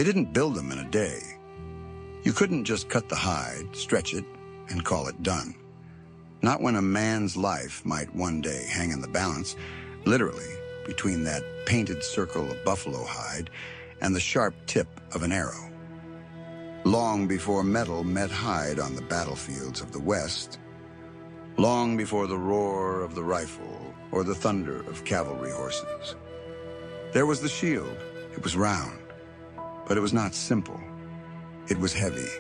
They didn't build them in a day. You couldn't just cut the hide, stretch it, and call it done. Not when a man's life might one day hang in the balance, literally, between that painted circle of buffalo hide and the sharp tip of an arrow. Long before metal met hide on the battlefields of the West, long before the roar of the rifle or the thunder of cavalry horses. There was the shield. It was round, but it was not simple. It was heavy,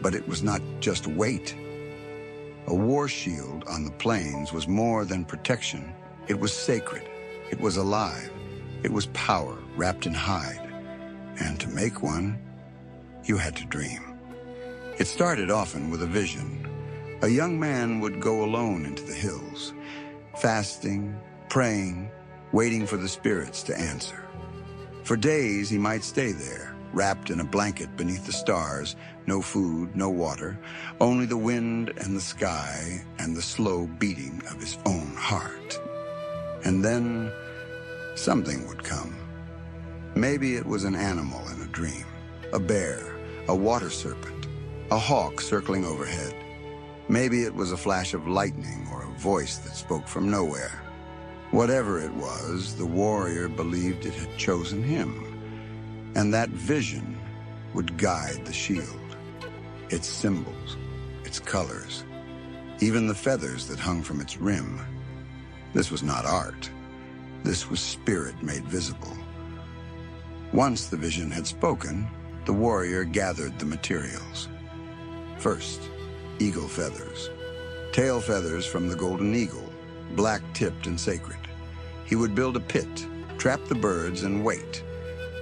but it was not just weight. A war shield on the plains was more than protection. It was sacred. It was alive. It was power wrapped in hide. And to make one, you had to dream. It started often with a vision. A young man would go alone into the hills, fasting, praying, waiting for the spirits to answer. For days he might stay there, wrapped in a blanket beneath the stars, no food, no water, only the wind and the sky and the slow beating of his own heart. And then something would come. Maybe it was an animal in a dream, a bear, a water serpent, a hawk circling overhead. Maybe it was a flash of lightning or a voice that spoke from nowhere. Whatever it was, the warrior believed it had chosen him, and that vision would guide the shield, its symbols, its colors, even the feathers that hung from its rim. This was not art. This was spirit made visible. Once the vision had spoken, the warrior gathered the materials. First, eagle feathers, tail feathers from the golden eagle, black-tipped and sacred. He would build a pit, trap the birds, and wait.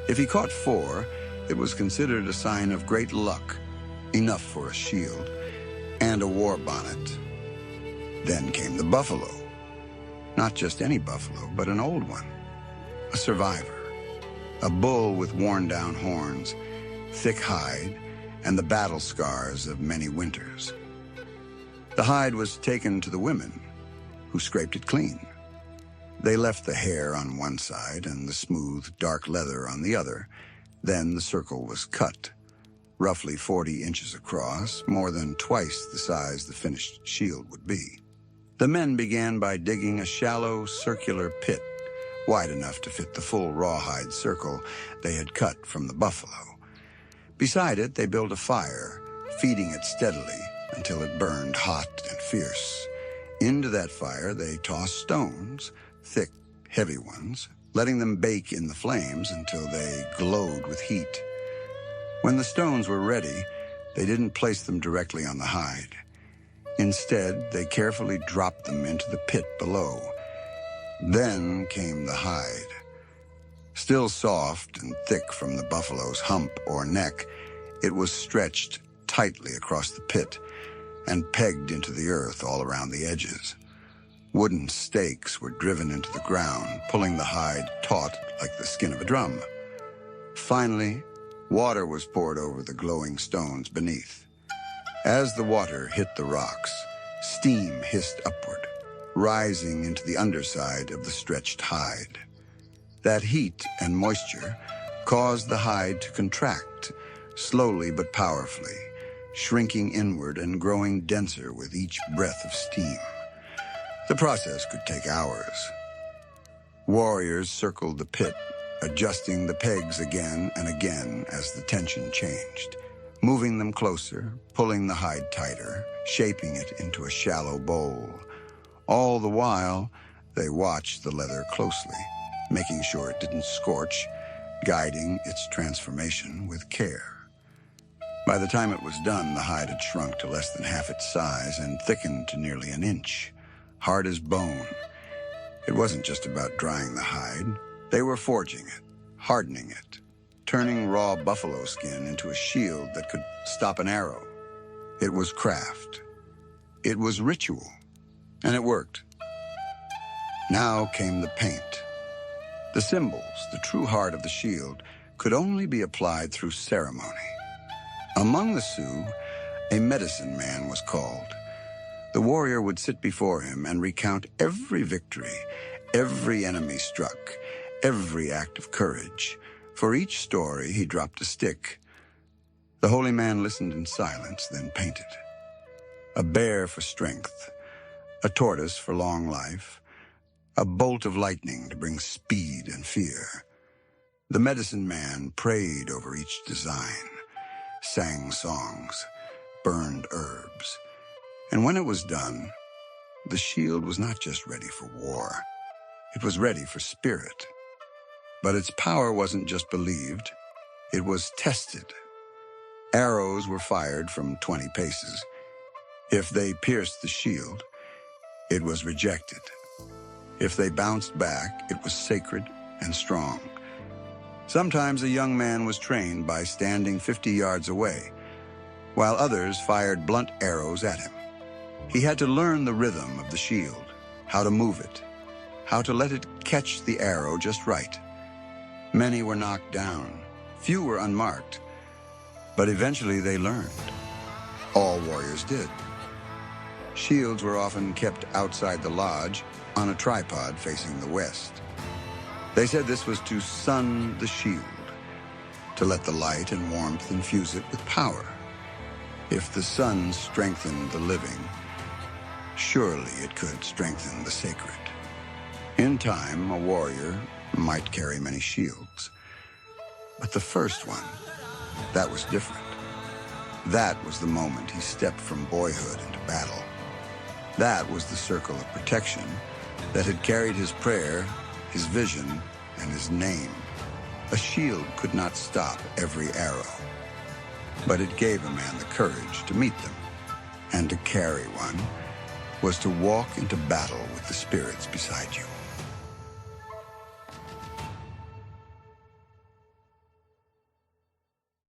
If he caught 4, it was considered a sign of great luck, enough for a shield, and a war bonnet. Then came the buffalo. Not just any buffalo, but an old one, a survivor, a bull with worn-down horns, thick hide, and the battle scars of many winters. The hide was taken to the women, who scraped it clean. They left the hair on one side and the smooth, dark leather on the other. Then the circle was cut, roughly 40 inches across, more than twice the size the finished shield would be. The men began by digging a shallow, circular pit, wide enough to fit the full rawhide circle they had cut from the buffalo. Beside it, they built a fire, feeding it steadily until it burned hot and fierce. Into that fire, they tossed stones, thick, heavy ones, letting them bake in the flames until they glowed with heat. When the stones were ready, they didn't place them directly on the hide. Instead, they carefully dropped them into the pit below. Then came the hide. Still soft and thick from the buffalo's hump or neck, it was stretched tightly across the pit and pegged into the earth all around the edges. Wooden stakes were driven into the ground, pulling the hide taut like the skin of a drum. Finally, water was poured over the glowing stones beneath. As the water hit the rocks, steam hissed upward, rising into the underside of the stretched hide. That heat and moisture caused the hide to contract, slowly but powerfully, shrinking inward and growing denser with each breath of steam. The process could take hours. Warriors circled the pit, adjusting the pegs again and again as the tension changed, moving them closer, pulling the hide tighter, shaping it into a shallow bowl. All the while, they watched the leather closely, making sure it didn't scorch, guiding its transformation with care. By the time it was done, the hide had shrunk to less than half its size and thickened to nearly an inch, hard as bone. It wasn't just about drying the hide. They were forging it, hardening it, turning raw buffalo skin into a shield that could stop an arrow. It was craft. It was ritual. And it worked. Now came the paint. The symbols, the true heart of the shield, could only be applied through ceremony. Among the Sioux, a medicine man was called. The warrior would sit before him and recount every victory, every enemy struck, every act of courage, For each story, he dropped a stick. The holy man listened in silence, then painted. A bear for strength, a tortoise for long life, a bolt of lightning to bring speed and fear. The medicine man prayed over each design, sang songs, burned herbs. And when it was done, the shield was not just ready for war. It was ready for spirit. But its power wasn't just believed, it was tested. Arrows were fired from 20 paces. If they pierced the shield, it was rejected. If they bounced back, it was sacred and strong. Sometimes a young man was trained by standing 50 yards away, while others fired blunt arrows at him. He had to learn the rhythm of the shield, how to move it, how to let it catch the arrow just right. Many were knocked down, few were unmarked, but eventually they learned. All warriors did. Shields were often kept outside the lodge on a tripod facing the west. They said this was to sun the shield, to let the light and warmth infuse it with power. If the sun strengthened the living, surely it could strengthen the sacred. In time, a warrior might carry many shields, but the first one, that was different. That was the moment he stepped from boyhood into battle. That was the circle of protection that had carried his prayer, his vision, and his name. A shield could not stop every arrow, but it gave a man the courage to meet them. And to carry one was to walk into battle with the spirits beside you.